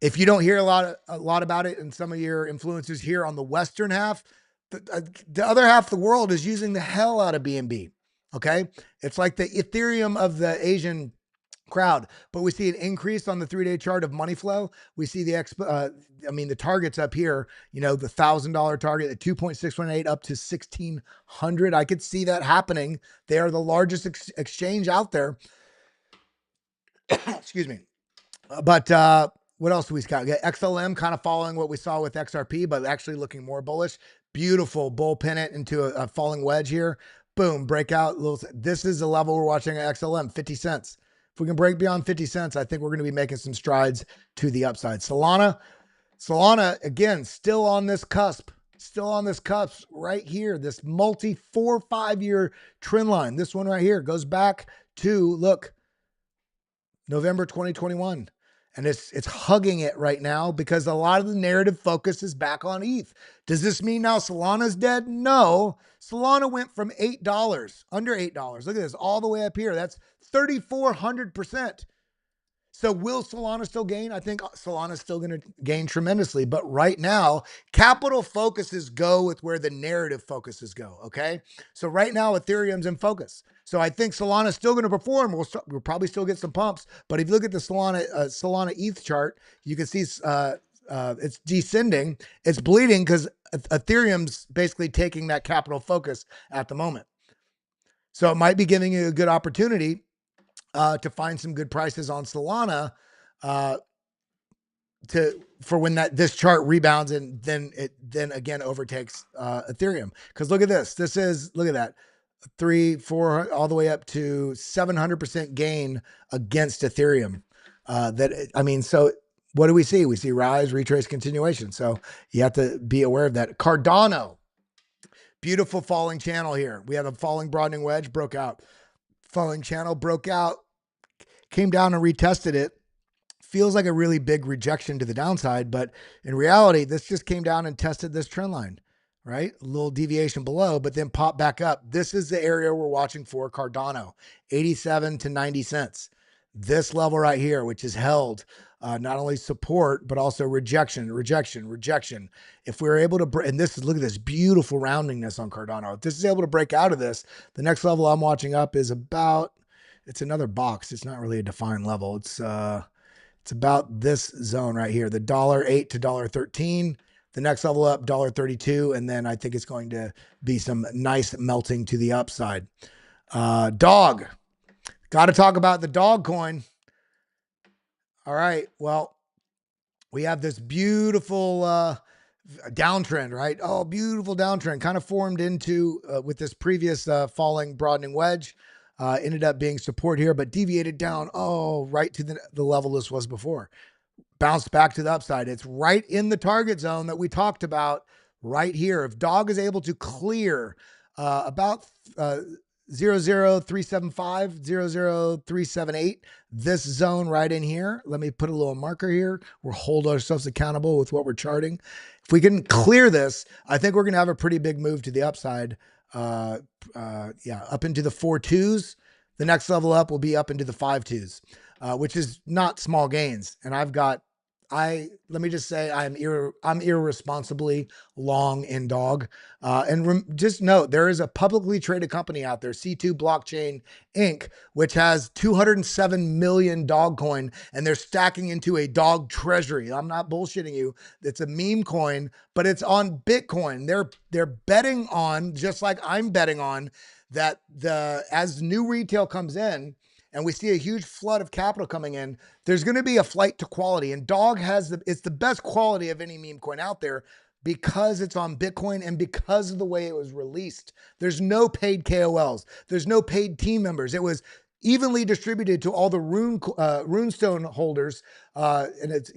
If you don't hear a lot about it, and some of your influencers here on the Western half, the other half of the world is using the hell out of BNB. Okay. It's like the Ethereum of the Asian crowd, but we see an increase on the 3-day chart of money flow. We see the targets up here, the $1,000 target at 2.618 up to 1,600. I could see that happening. They are the largest exchange out there. Excuse me. But, what else do we got? We got XLM kind of following what we saw with XRP, but actually looking more bullish. Beautiful bull pennant into a falling wedge here. Boom, breakout. This is the level we're watching at XLM, 50 cents. If we can break beyond 50 cents, I think we're going to be making some strides to the upside. Solana, again, still on this cusp right here. This multi 4-5 year trend line. This one right here goes back to, look, November 2021. And it's hugging it right now because a lot of the narrative focus is back on ETH. Does this mean now Solana's dead? No. Solana went from $8, under $8. Look at this, all the way up here. That's 3,400%. So will Solana still gain? I think Solana is still going to gain tremendously. But right now, capital focuses go with where the narrative focuses go, okay? So right now, Ethereum's in focus. So I think Solana is still going to perform. We'll probably still get some pumps. But if you look at the Solana ETH chart, you can see it's descending. It's bleeding because Ethereum's basically taking that capital focus at the moment. So it might be giving you a good opportunity to find some good prices on Solana for when this chart rebounds and then again overtakes Ethereum. Because look at this. Look at that. 3, 4, all the way up to 700% gain against Ethereum. So what do we see? We see rise, retrace, continuation. So you have to be aware of that. Cardano, beautiful falling channel here. We have a falling broadening wedge, broke out. Falling channel, broke out, came down and retested it. Feels like a really big rejection to the downside, but in reality, this just came down and tested this trend line, right? A little deviation below, but then popped back up. This is the area we're watching for Cardano, 87 to 90 cents. This level right here, which is held not only support, but also rejection. If we're able to, and look at this beautiful roundingness on Cardano. If this is able to break out of this, the next level I'm watching up is it's another box. It's not really a defined level. It's about this zone right here, the $8 to $13. The next level up, $32. And then I think it's going to be some nice melting to the upside. Dog. Got to talk about the dog coin. All right. Well, we have this beautiful downtrend, right? Oh, beautiful downtrend, kind of formed into with this previous falling broadening wedge. Ended up being support here, but deviated down, right to the level this was before. Bounced back to the upside. It's right in the target zone that we talked about right here. If dog is able to clear about 00375, 00378, this zone right in here, let me put a little marker here. We'll hold ourselves accountable with what we're charting. If we can clear this, I think we're going to have a pretty big move to the upside. Up into the 4.2s. The next level up will be up into the 5.2s, which is not small gains. And let me just say I'm irresponsibly long in dog. Just note, there is a publicly traded company out there, C2 Blockchain Inc., which has 207 million dog coin, and they're stacking into a dog treasury. I'm not bullshitting you. It's a meme coin, but it's on Bitcoin. They're betting on, just like I'm betting on, that as new retail comes in, and we see a huge flood of capital coming in, there's going to be a flight to quality. And dog it's the best quality of any meme coin out there because it's on Bitcoin and because of the way it was released. There's no paid KOLs. There's no paid team members. It was evenly distributed to all the runestone holders. And it's,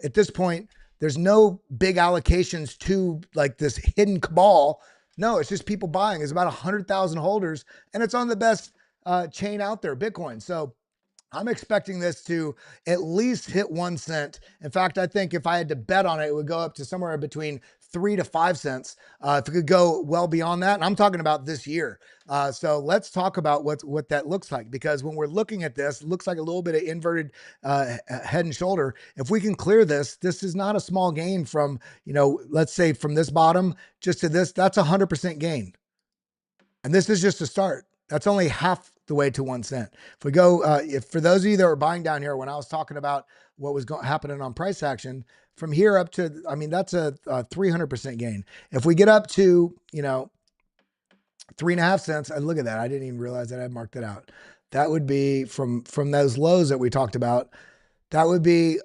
at this point, there's no big allocations to like this hidden cabal. No, it's just people buying. It's about 100,000 holders, and it's on the best chain out there, Bitcoin. So I'm expecting this to at least hit 1 cent. In fact, I think if I had to bet on it, it would go up to somewhere between 3 to 5 cents. If it could go well beyond that, and I'm talking about this year. So let's talk about what that looks like, because when we're looking at this, it looks like a little bit of inverted head and shoulder. If we can clear this is not a small gain from, let's say from this bottom just to this, that's 100% gain. And this is just a start. That's only half the way to 1 cent. If we go, for those of you that were buying down here, when I was talking about what was happening on price action, from here up to, that's a 300% gain. If we get up to, 3.5 cents, and look at that. I didn't even realize that I marked it out. That would be from those lows that we talked about. That would be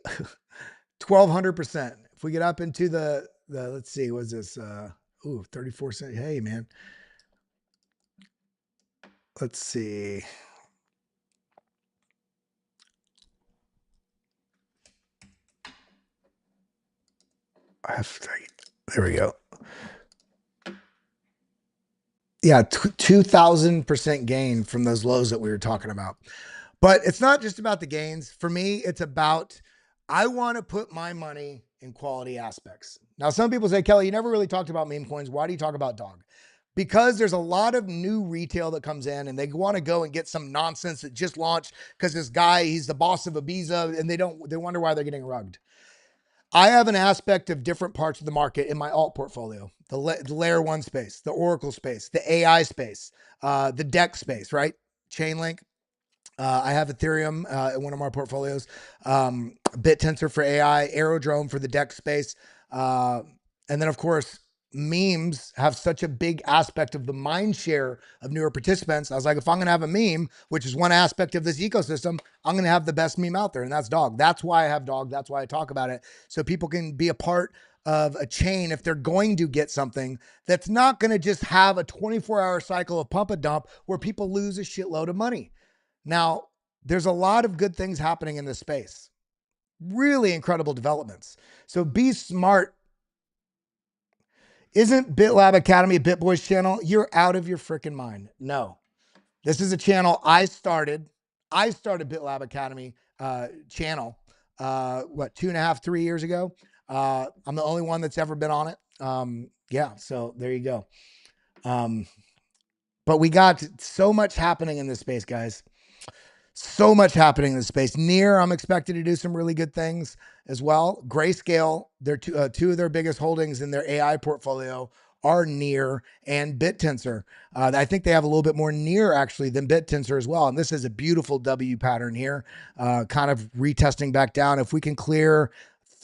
1,200%. If we get up into the let's see, what's this? 34 cents. Hey, man. Let's see. There we go. Yeah, 2,000% gain from those lows that we were talking about. But it's not just about the gains. For me, it's about, I want to put my money in quality aspects. Now, some people say, Kelly, you never really talked about meme coins. Why do you talk about DOG? Because there's a lot of new retail that comes in and they want to go and get some nonsense that just launched because this guy, he's the boss of Ibiza, and they wonder why they're getting rugged. I have an aspect of different parts of the market in my alt portfolio, the layer one space, the Oracle space, the AI space, the DEX space, right? Chainlink. I have Ethereum in one of my portfolios, bittensor for AI, Aerodrome for the DEX space. And then, of course, memes have such a big aspect of the mind share of newer participants. I was like, if I'm going to have a meme, which is one aspect of this ecosystem, I'm going to have the best meme out there, and that's DOG. That's why I have DOG. That's why I talk about it, so people can be a part of a chain if they're going to get something that's not going to just have a 24-hour cycle of pump and dump where people lose a shitload of money. Now, there's a lot of good things happening in this space. Really incredible developments. So be smart. Isn't BitLab Academy a BitBoys channel? You're out of your freaking mind. No. This is a channel I started. I started BitLab Academy channel, 2.5, 3 years ago. I'm the only one that's ever been on it. Yeah, so there you go. But we got so much happening in this space, guys. So much happening in this space. Near, I'm expected to do some really good things as well. Grayscale, they're two of their biggest holdings in their AI portfolio are Near and bittensor. I think they have a little bit more Near actually than bittensor as well. And this is a beautiful W pattern here, kind of retesting back down. If we can clear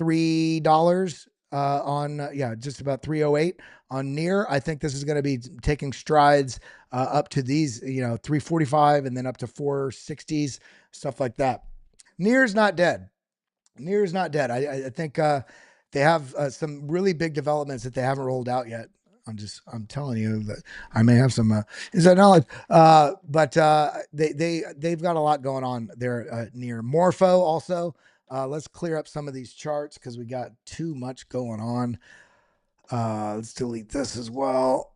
$3 on, just about 308 on Near, I think this is going to be taking strides up to these, 345 and then up to 460s, stuff like that. Near's not dead. Near's not dead. I think they have some really big developments that they haven't rolled out yet. I'm telling you that I may have some inside knowledge, but they've got a lot going on there. Near Morpho also. Let's clear up some of these charts because we got too much going on. Let's delete this as well.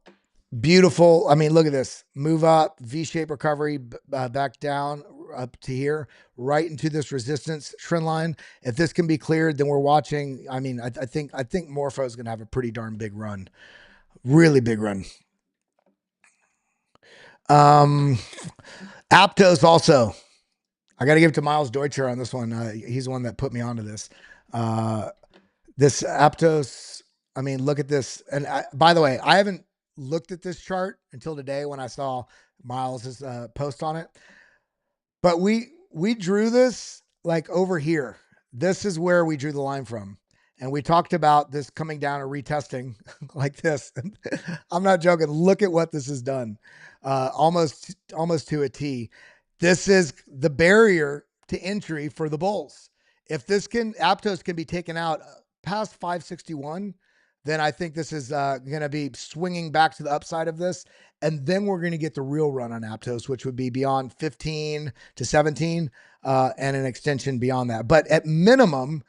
Beautiful. I mean, look at this. Move up, V-shaped recovery, back down up to here, right into this resistance trend line. If this can be cleared, then we're watching. I mean, I think Morpho is going to have a pretty darn big run. Really big run. Aptose also. I got to give it to Miles Deutscher on this one. He's the one that put me onto this. This Aptose, I mean, look at this. And by the way, I haven't looked at this chart until today when I saw Miles's post on it. But we drew this like over here. This is where we drew the line from. And we talked about this coming down and retesting like this. I'm not joking. Look at what this has done. Almost to a T. This is the barrier to entry for the bulls. If Aptose can be taken out past 561, then I think this is going to be swinging back to the upside of this. And then we're going to get the real run on Aptose, which would be beyond 15 to 17 and an extension beyond that. But at minimum,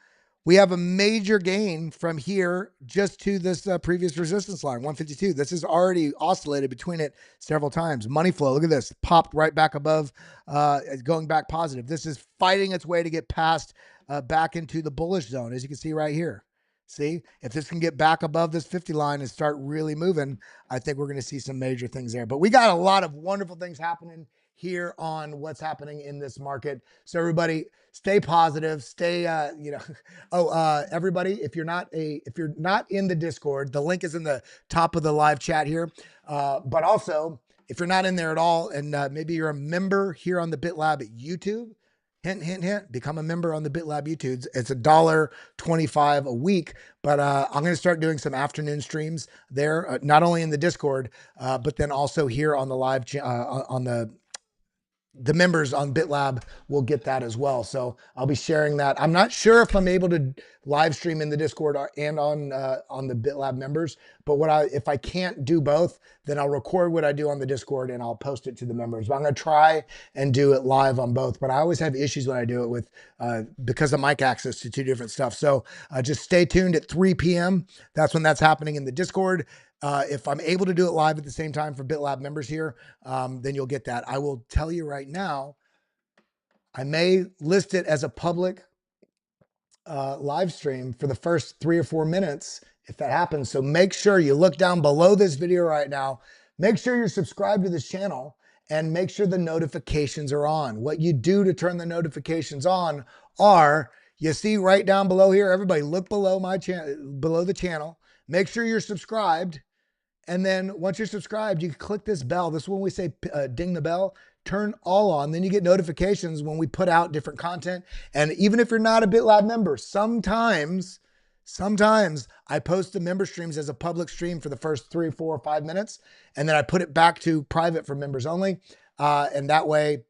we have a major gain from here just to this previous resistance line, 152. This has already oscillated between it several times. Money flow, look at this, popped right back above, going back positive. This is fighting its way to get past back into the bullish zone, as you can see right here. See, if this can get back above this 50 line and start really moving, I think we're going to see some major things there. But we got a lot of wonderful things happening here on what's happening in this market. So everybody stay positive, stay, everybody, if you're not in the Discord, the link is in the top of the live chat here. But also if you're not in there at all, and maybe you're a member here on the BitLab YouTube, hint, hint, hint, become a member on the BitLab YouTube. It's $1.25 a week, but I'm going to start doing some afternoon streams there, not only in the Discord, but then also here on the live, on the members on BitLab will get that as well. So I'll be sharing that. I'm not sure if I'm able to live stream in the Discord and on the BitLab members, But if I can't do both, then I'll record what I do on the Discord and I'll post it to the members. But I'm going to try and do it live on both. But I always have issues when I do it with because of mic access to two different stuff. So just stay tuned at 3 p.m. That's when that's happening in the Discord. If I'm able to do it live at the same time for BitLab members here, then you'll get that. I will tell you right now, I may list it as a public live stream for the first 3 or 4 minutes if that happens. So make sure you look down below this video right now. Make sure you're subscribed to this channel and make sure the notifications are on. What you do to turn the notifications on are, you see right down below here, everybody look below my channel, below the channel. Make sure you're subscribed. And then once you're subscribed, you click this bell. This is when we say ding the bell, turn all on. Then you get notifications when we put out different content. And even if you're not a BitLab member, sometimes I post the member streams as a public stream for the first 3, 4, or 5 minutes. And then I put it back to private for members only. And that way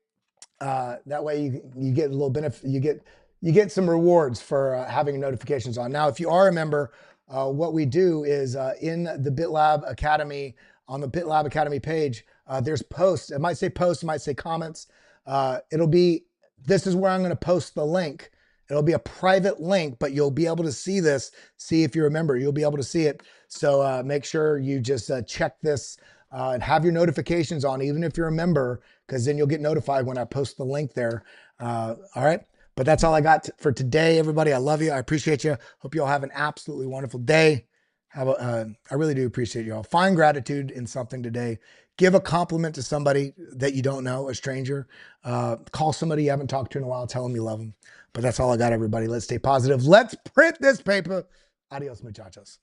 you get a little benefit. You get some rewards for having notifications on. Now, if you are a member, what we do is in the BitLab Academy, on the BitLab Academy page, there's posts. It might say posts, it might say comments. This is where I'm going to post the link. It'll be a private link, but you'll be able to see this. See if you're a member, you'll be able to see it. So make sure you just check this and have your notifications on, even if you're a member, because then you'll get notified when I post the link there. All right. But that's all I got for today, everybody. I love you. I appreciate you. Hope you all have an absolutely wonderful day. I really do appreciate you all. Find gratitude in something today. Give a compliment to somebody that you don't know, a stranger. Call somebody you haven't talked to in a while. Tell them you love them. But that's all I got, everybody. Let's stay positive. Let's print this paper. Adios, muchachos.